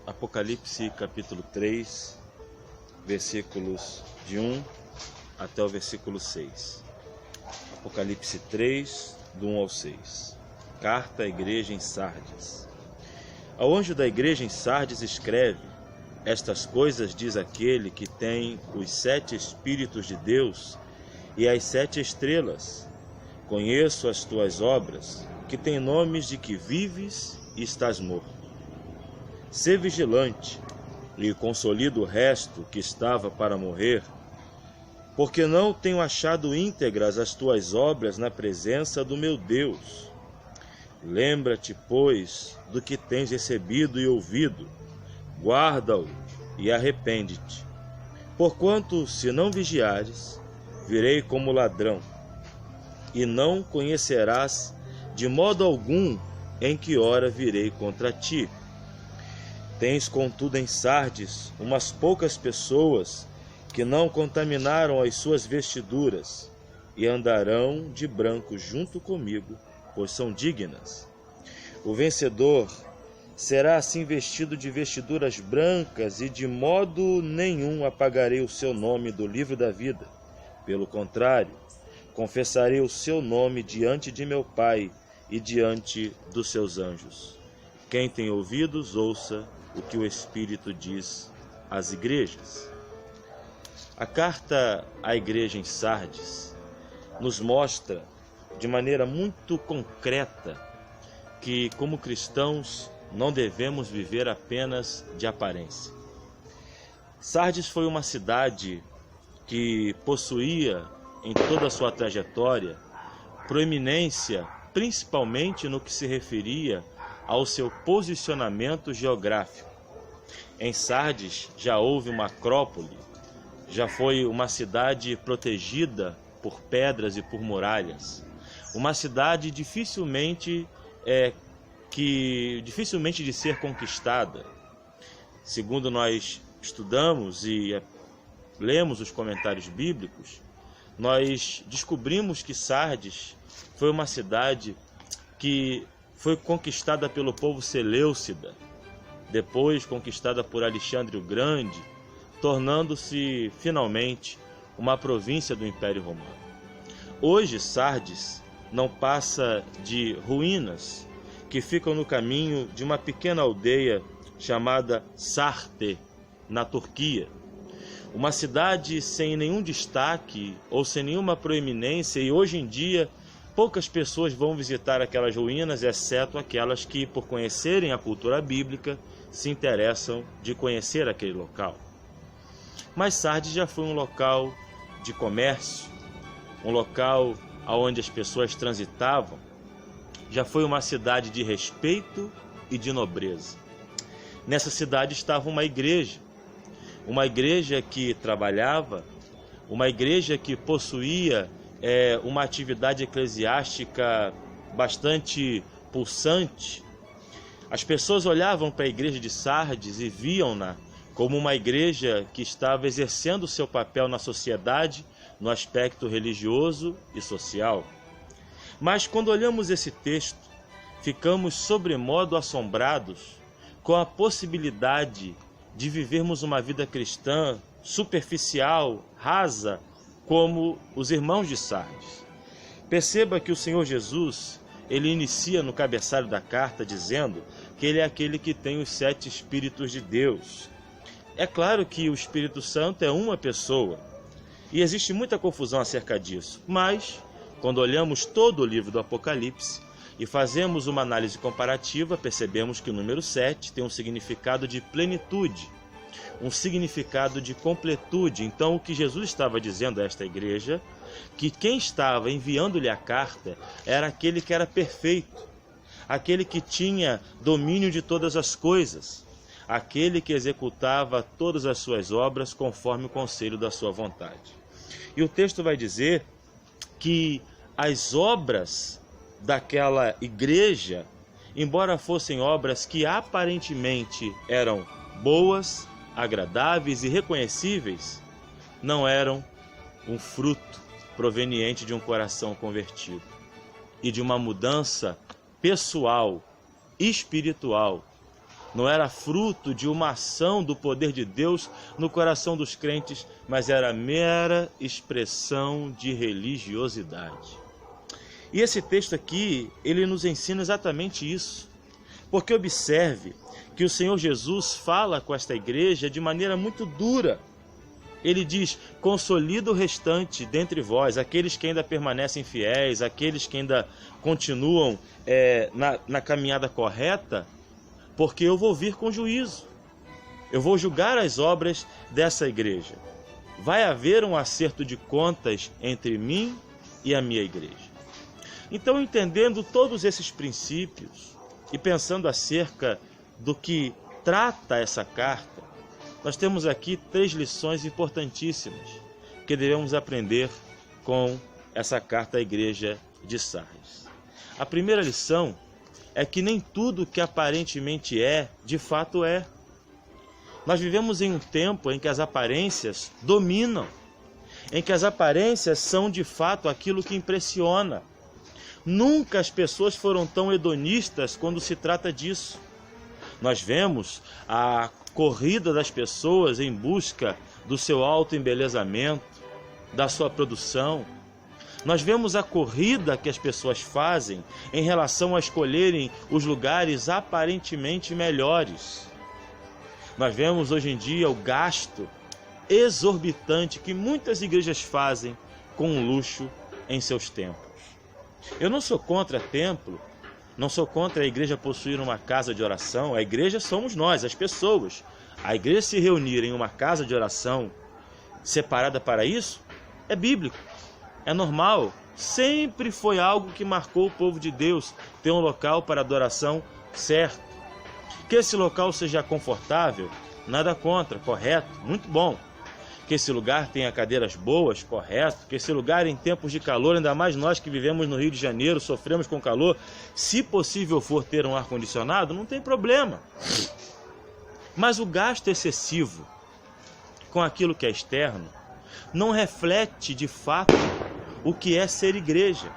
Apocalipse capítulo 3, versículos de 1 até o versículo 6. Apocalipse 3, do 1 ao 6. Carta à igreja em Sardes. Ao anjo da igreja em Sardes escreve: estas coisas diz aquele que tem os 7 Espíritos de Deus e as 7 estrelas. Conheço as tuas obras, que têm nomes de que vives e estás morto. Sê vigilante e consolida o resto que estava para morrer, porque não tenho achado íntegras as tuas obras na presença do meu Deus. Lembra-te, pois, do que tens recebido e ouvido, guarda-o e arrepende-te. Porquanto, se não vigiares, virei como ladrão, e não conhecerás de modo algum em que hora virei contra ti. Tens, contudo, em Sardes umas poucas pessoas que não contaminaram as suas vestiduras e andarão de branco junto comigo, pois são dignas. O vencedor será assim vestido de vestiduras brancas e de modo nenhum apagarei o seu nome do livro da vida. Pelo contrário, confessarei o seu nome diante de meu Pai e diante dos seus anjos. Quem tem ouvidos, ouça o que o Espírito diz às igrejas. A carta à igreja em Sardes nos mostra de maneira muito concreta que, como cristãos, não devemos viver apenas de aparência. Sardes foi uma cidade que possuía em toda a sua trajetória proeminência, principalmente no que se referia ao seu posicionamento geográfico. Em Sardes já houve uma acrópole, já foi uma cidade protegida por pedras e por muralhas, uma cidade dificilmente de ser conquistada. Segundo nós estudamos e lemos os comentários bíblicos, nós descobrimos que Sardes foi uma cidade que foi conquistada pelo povo Seleucida, depois conquistada por Alexandre o Grande, tornando-se finalmente uma província do Império Romano. Hoje Sardes não passa de ruínas que ficam no caminho de uma pequena aldeia chamada Sarte, na Turquia. Uma cidade sem nenhum destaque ou sem nenhuma proeminência, e hoje em dia poucas pessoas vão visitar aquelas ruínas, exceto aquelas que, por conhecerem a cultura bíblica, se interessam de conhecer aquele local. Mas Sardes já foi um local de comércio, um local onde as pessoas transitavam, já foi uma cidade de respeito e de nobreza. Nessa cidade estava uma igreja que trabalhava, uma igreja que possuía uma atividade eclesiástica bastante pulsante. As pessoas olhavam para a igreja de Sardes e viam-na como uma igreja que estava exercendo o seu papel na sociedade, no aspecto religioso e social. Mas quando olhamos esse texto, ficamos sobremodo assombrados com a possibilidade de vivermos uma vida cristã superficial, rasa, como os irmãos de Sardes. Perceba que o Senhor Jesus, ele inicia no cabeçalho da carta dizendo que ele é aquele que tem os 7 Espíritos de Deus. É claro que o Espírito Santo é uma pessoa, e existe muita confusão acerca disso, mas quando olhamos todo o livro do Apocalipse e fazemos uma análise comparativa, percebemos que o número 7 tem um significado de plenitude, um significado de completude. Então, o que Jesus estava dizendo a esta igreja, que quem estava enviando-lhe a carta era aquele que era perfeito, aquele que tinha domínio de todas as coisas, aquele que executava todas as suas obras conforme o conselho da sua vontade. E o texto vai dizer que as obras daquela igreja, embora fossem obras que aparentemente eram boas, agradáveis e reconhecíveis, não eram um fruto proveniente de um coração convertido e de uma mudança pessoal, espiritual, não era fruto de uma ação do poder de Deus no coração dos crentes, mas era mera expressão de religiosidade. E esse texto aqui, ele nos ensina exatamente isso. Porque observe que o Senhor Jesus fala com esta igreja de maneira muito dura. Ele diz: consolida o restante dentre vós, aqueles que ainda permanecem fiéis, aqueles que ainda continuam na caminhada correta, porque eu vou vir com juízo. Eu vou julgar as obras dessa igreja. Vai haver um acerto de contas entre mim e a minha igreja. Então, entendendo todos esses princípios e pensando acerca do que trata essa carta, nós temos aqui 3 lições importantíssimas que devemos aprender com essa carta à igreja de Sardes. A primeira lição é que nem tudo que aparentemente é, de fato é. Nós vivemos em um tempo em que as aparências dominam, em que as aparências são de fato aquilo que impressiona. Nunca as pessoas foram tão hedonistas quando se trata disso. Nós vemos a corrida das pessoas em busca do seu autoembelezamento, da sua produção. Nós vemos a corrida que as pessoas fazem em relação a escolherem os lugares aparentemente melhores. Nós vemos hoje em dia o gasto exorbitante que muitas igrejas fazem com luxo em seus templos. Eu não sou contra templo, não sou contra a igreja possuir uma casa de oração. A igreja somos nós, as pessoas. A igreja se reunir em uma casa de oração separada para isso é bíblico, é normal. Sempre foi algo que marcou o povo de Deus, ter um local para adoração certo. Que esse local seja confortável, nada contra, correto, muito bom. Que esse lugar tenha cadeiras boas, correto. Que esse lugar em tempos de calor, ainda mais nós que vivemos no Rio de Janeiro, sofremos com calor, se possível for ter um ar-condicionado, não tem problema. Mas o gasto excessivo com aquilo que é externo não reflete de fato o que é ser igreja.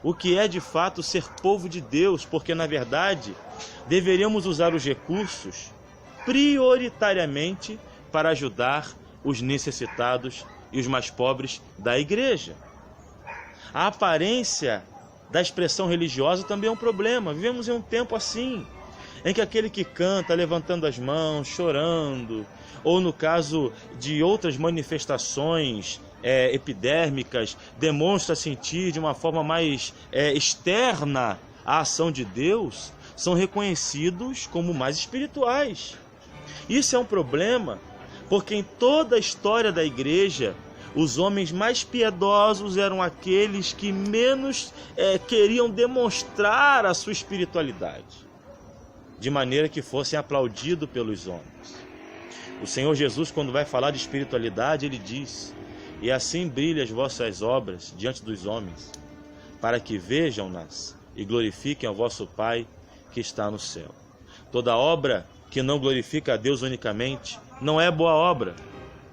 O que é de fato ser povo de Deus, porque na verdade deveríamos usar os recursos prioritariamente para ajudar os necessitados e os mais pobres da igreja. A aparência da expressão religiosa também é um problema. Vivemos em um tempo assim, em que aquele que canta levantando as mãos, chorando, ou no caso de outras manifestações epidérmicas, demonstra sentir de uma forma mais externa a ação de Deus, são reconhecidos como mais espirituais. Isso é um problema, porque em toda a história da igreja, os homens mais piedosos eram aqueles que menos queriam demonstrar a sua espiritualidade, de maneira que fossem aplaudidos pelos homens. O Senhor Jesus, quando vai falar de espiritualidade, ele diz: e assim brilhem as vossas obras diante dos homens, para que vejam-nas e glorifiquem ao vosso Pai que está no céu. Toda obra que não glorifica a Deus unicamente não é boa obra,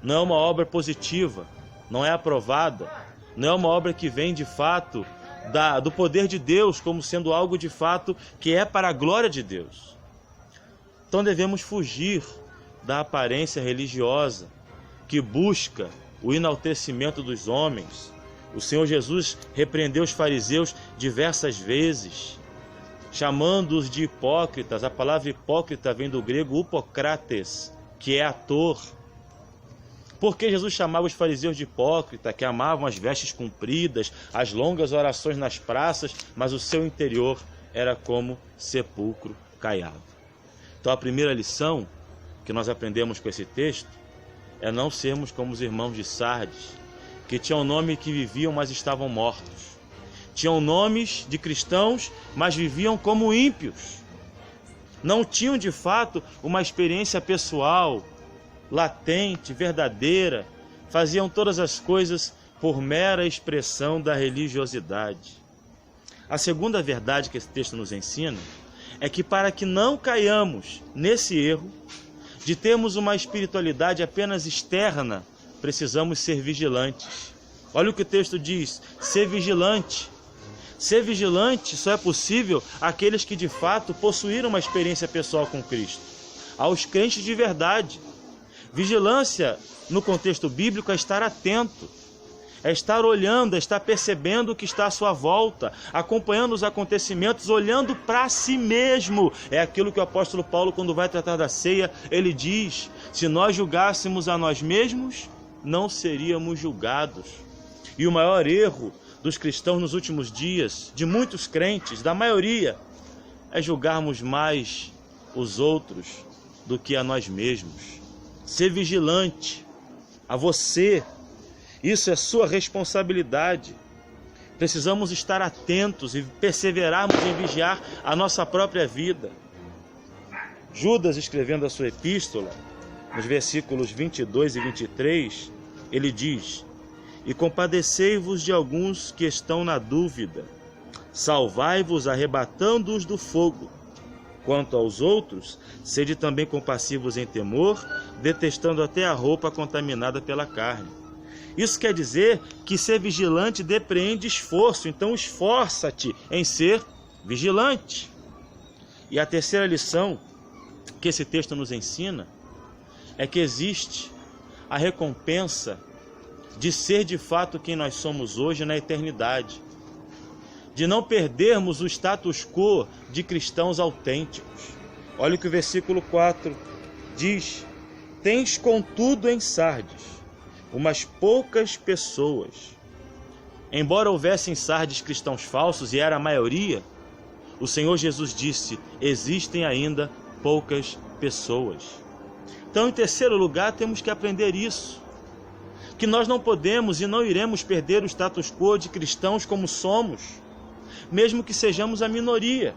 não é uma obra positiva, não é aprovada, não é uma obra que vem de fato do poder de Deus como sendo algo de fato que é para a glória de Deus. Então devemos fugir da aparência religiosa que busca o enaltecimento dos homens. O Senhor Jesus repreendeu os fariseus diversas vezes, chamando-os de hipócritas. A palavra hipócrita vem do grego upokrates, que é ator. Por que Jesus chamava os fariseus de hipócrita, que amavam as vestes compridas, as longas orações nas praças, mas o seu interior era como sepulcro caiado? Então a primeira lição que nós aprendemos com esse texto é não sermos como os irmãos de Sardes, que tinham nome que viviam, mas estavam mortos. Tinham nomes de cristãos, mas viviam como ímpios. Não tinham de fato uma experiência pessoal, latente, verdadeira. Faziam todas as coisas por mera expressão da religiosidade. A segunda verdade que esse texto nos ensina é que para que não caiamos nesse erro de termos uma espiritualidade apenas externa, precisamos ser vigilantes. Olha o que o texto diz: ser vigilante. Ser vigilante só é possível àqueles que de fato possuíram uma experiência pessoal com Cristo, aos crentes de verdade. Vigilância, no contexto bíblico, é estar atento, é estar olhando, é estar percebendo o que está à sua volta, acompanhando os acontecimentos, olhando para si mesmo. É aquilo que o apóstolo Paulo, quando vai tratar da ceia, ele diz: se nós julgássemos a nós mesmos, não seríamos julgados. E o maior erro dos cristãos nos últimos dias, de muitos crentes, da maioria, é julgarmos mais os outros do que a nós mesmos. Ser vigilante a você, isso é sua responsabilidade. Precisamos estar atentos e perseverarmos em vigiar a nossa própria vida. Judas, escrevendo a sua epístola, nos versículos 22 e 23, ele diz: e compadecei-vos de alguns que estão na dúvida, salvai-vos arrebatando-os do fogo. Quanto aos outros, sede também compassivos em temor, detestando até a roupa contaminada pela carne. Isso quer dizer que ser vigilante depreende esforço, então esforça-te em ser vigilante. E a terceira lição que esse texto nos ensina é que existe a recompensa de ser de fato quem nós somos hoje na eternidade, de não perdermos o status quo de cristãos autênticos. Olha o que o versículo 4 diz: tens contudo em Sardes umas poucas pessoas. Embora houvesse em Sardes cristãos falsos, e era a maioria, o Senhor Jesus disse: existem ainda poucas pessoas. Então, em terceiro lugar, temos que aprender isso, que nós não podemos e não iremos perder o status quo de cristãos como somos, mesmo que sejamos a minoria.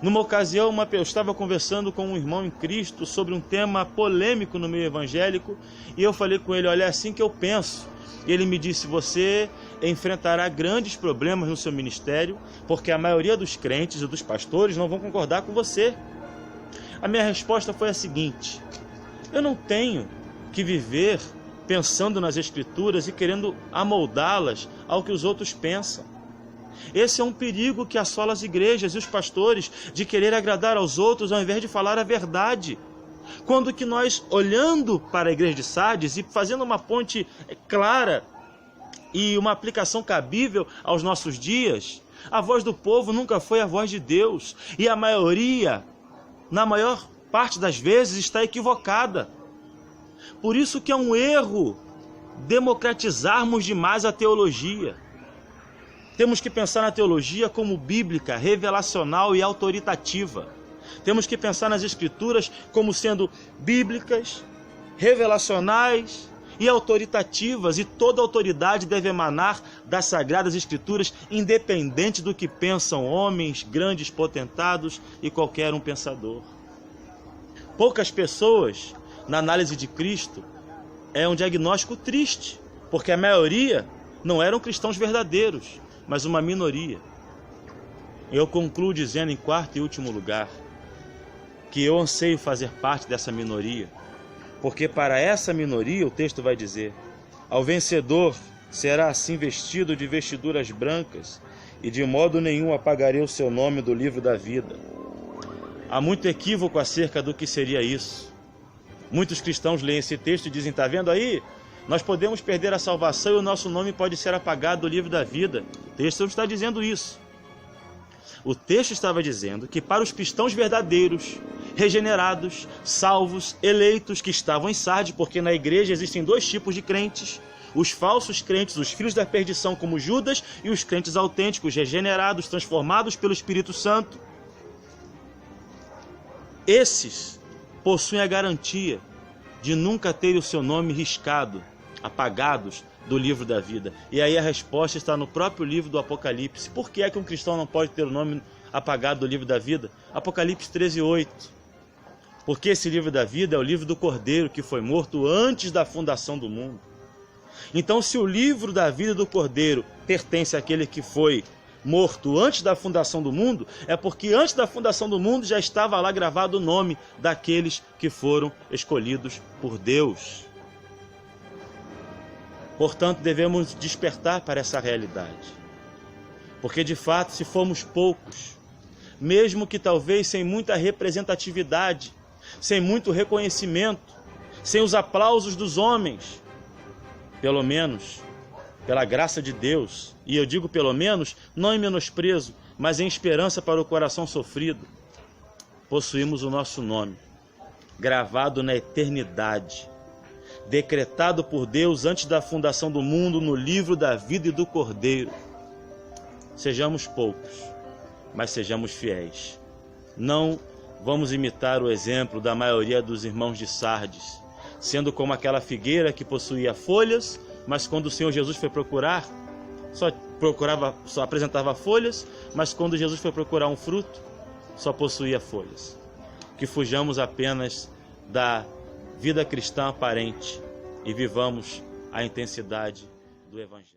Numa ocasião, eu estava conversando com um irmão em Cristo sobre um tema polêmico no meio evangélico, e eu falei com ele: olha, é assim que eu penso. E ele me disse: você enfrentará grandes problemas no seu ministério, porque a maioria dos crentes e dos pastores não vão concordar com você. A minha resposta foi a seguinte: eu não tenho que viver pensando nas Escrituras e querendo amoldá-las ao que os outros pensam. Esse é um perigo que assola as igrejas e os pastores, de querer agradar aos outros ao invés de falar a verdade. Quando que nós, olhando para a igreja de Sardes e fazendo uma ponte clara e uma aplicação cabível aos nossos dias, a voz do povo nunca foi a voz de Deus, e a maioria, na maior parte das vezes, está equivocada. Por isso que é um erro democratizarmos demais a teologia. Temos que pensar na teologia como bíblica, revelacional e autoritativa. Temos que pensar nas Escrituras como sendo bíblicas, revelacionais e autoritativas, e toda autoridade deve emanar das Sagradas Escrituras, independente do que pensam homens, grandes potentados e qualquer um pensador. Poucas pessoas, na análise de Cristo, é um diagnóstico triste, porque a maioria não eram cristãos verdadeiros, mas uma minoria. Eu concluo dizendo, em quarto e último lugar, que eu anseio fazer parte dessa minoria, porque para essa minoria, o texto vai dizer: ao vencedor será assim vestido de vestiduras brancas, e de modo nenhum apagarei o seu nome do livro da vida. Há muito equívoco acerca do que seria isso. Muitos cristãos leem esse texto e dizem: está vendo aí? Nós podemos perder a salvação e o nosso nome pode ser apagado do livro da vida. O texto não está dizendo isso. O texto estava dizendo que para os cristãos verdadeiros, regenerados, salvos, eleitos, que estavam em Sardes, porque na igreja existem dois tipos de crentes: os falsos crentes, os filhos da perdição como Judas, e os crentes autênticos, regenerados, transformados pelo Espírito Santo. Esses possuem a garantia de nunca ter o seu nome riscado, apagados do livro da vida. E aí a resposta está no próprio livro do Apocalipse. Por que é que um cristão não pode ter o nome apagado do livro da vida? Apocalipse 13:8. Porque esse livro da vida é o livro do Cordeiro, que foi morto antes da fundação do mundo. Então, se o livro da vida do Cordeiro pertence àquele que foi morto antes da fundação do mundo, é porque antes da fundação do mundo já estava lá gravado o nome daqueles que foram escolhidos por Deus. Portanto, devemos despertar para essa realidade. Porque de fato, se formos poucos, mesmo que talvez sem muita representatividade, sem muito reconhecimento, sem os aplausos dos homens, pelo menos, pela graça de Deus, e eu digo pelo menos, não em menosprezo, mas em esperança para o coração sofrido, possuímos o nosso nome, gravado na eternidade, decretado por Deus antes da fundação do mundo no livro da vida e do Cordeiro. Sejamos poucos, mas sejamos fiéis. Não vamos imitar o exemplo da maioria dos irmãos de Sardes, sendo como aquela figueira que possuía folhas, mas quando o Senhor Jesus foi procurar, só apresentava folhas, mas quando Jesus foi procurar um fruto, só possuía folhas. Que fujamos apenas da vida cristã aparente e vivamos a intensidade do Evangelho.